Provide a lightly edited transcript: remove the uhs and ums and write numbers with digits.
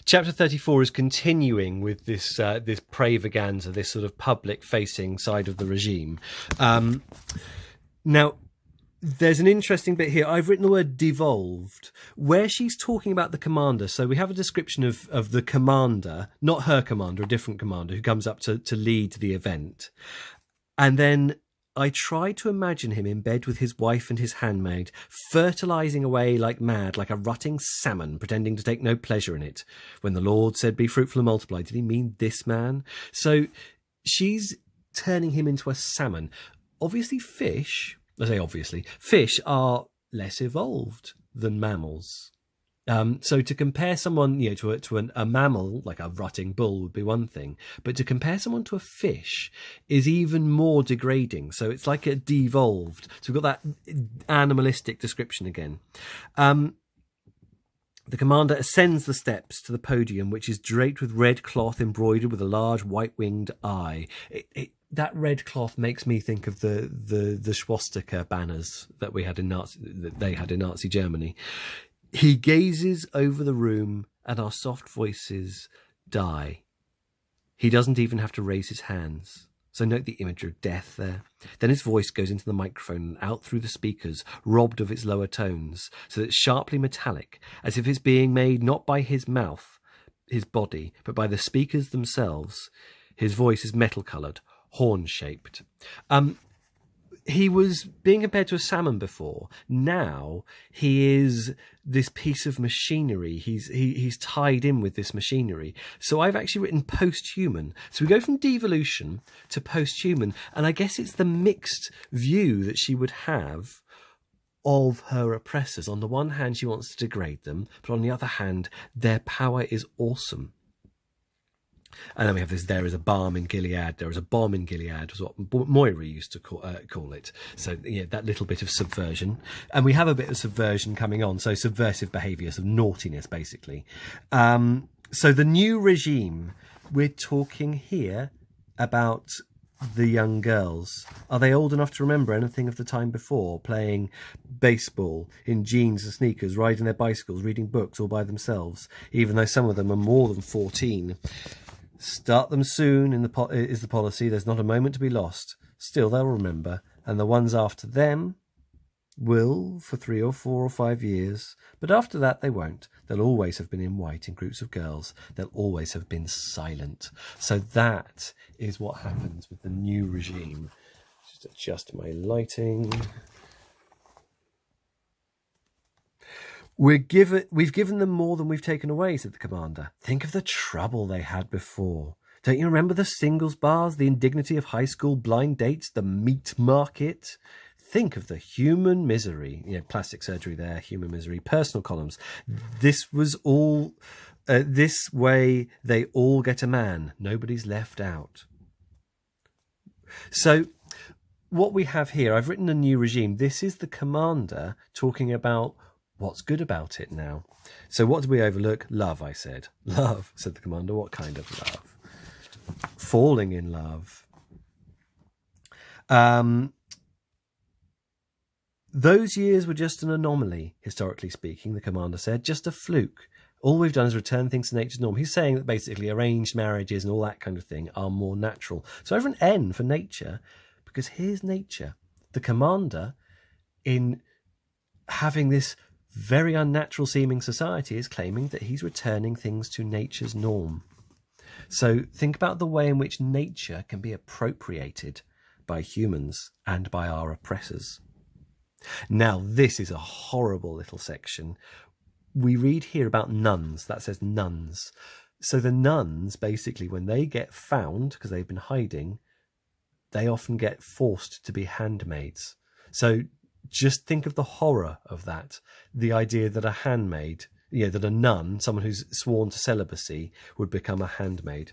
Chapter 34 is continuing with this this pravaganza, this sort of public-facing side of the regime. Now, there's an interesting bit here. I've written the word devolved, where she's talking about the commander. So we have a description of the commander, not her commander, a different commander, who comes up to lead the event. And then I try to imagine him in bed with his wife and his handmaid, fertilising away like mad, like a rutting salmon, pretending to take no pleasure in it. When the Lord said, "Be fruitful and multiply," did he mean this man? So she's turning him into a salmon. Obviously, fish are less evolved than mammals. So to compare someone, to a mammal, like a rutting bull, would be one thing. But to compare someone to a fish is even more degrading. So it's like a devolved. So we've got that animalistic description again. The commander ascends the steps to the podium, which is draped with red cloth embroidered with a large white-winged eye. That red cloth makes me think of the swastika banners that they had in Nazi Germany. He gazes over the room and our soft voices die. He doesn't even have to raise his hands. So note the imagery of death there. Then his voice goes into the microphone and out through the speakers, robbed of its lower tones, so that it's sharply metallic, as if it's being made not by his mouth, his body, but by the speakers themselves. His voice is metal-coloured, horn-shaped. He was being compared to a salmon before. Now he is this piece of machinery. He's tied in with this machinery. So I've actually written post-human. So we go from devolution to post-human, and I guess it's the mixed view that she would have of her oppressors. On the one hand, she wants to degrade them, but on the other hand, their power is awesome. And then we have this, there is a balm in Gilead, there is a bomb in Gilead, was what Moira used to call it. So, yeah, that little bit of subversion. And we have a bit of subversion coming on, so subversive behaviour, some naughtiness, basically. So the new regime, we're talking here about the young girls. Are they old enough to remember anything of the time before, playing baseball in jeans and sneakers, riding their bicycles, reading books all by themselves, even though some of them are more than 14? Start them soon is the policy. There's not a moment to be lost. Still, they'll remember. And the ones after them will for 3 or 4 or 5 years. But after that, they won't. They'll always have been in white in groups of girls. They'll always have been silent. So that is what happens with the new regime. Just adjust my lighting. We've given them more than we've taken away, said the commander. Think of the trouble they had before. Don't you remember the singles bars, the indignity of high school blind dates, the meat market? Think of the human misery. Plastic surgery there, human misery, personal columns. This was all, this way they all get a man. Nobody's left out. So what we have here, I've written a new regime. This is the commander talking about what's good about it now. So what did we overlook? Love, I said. Love, said the commander. What kind of love? Falling in love. Those years were just an anomaly, historically speaking, the commander said. Just a fluke. All we've done is return things to nature's norm. He's saying that basically arranged marriages and all that kind of thing are more natural. So over an N for nature, because here's nature. The commander, in having this very unnatural seeming society, is claiming that he's returning things to nature's norm. So think about the way in which nature can be appropriated by humans and by our oppressors. Now, this is a horrible little section. We read here about nuns. That says nuns. So the nuns, basically, when they get found, because they've been hiding, they often get forced to be handmaids. So just think of the horror of that. The idea that a handmaid, that a nun, someone who's sworn to celibacy, would become a handmaid.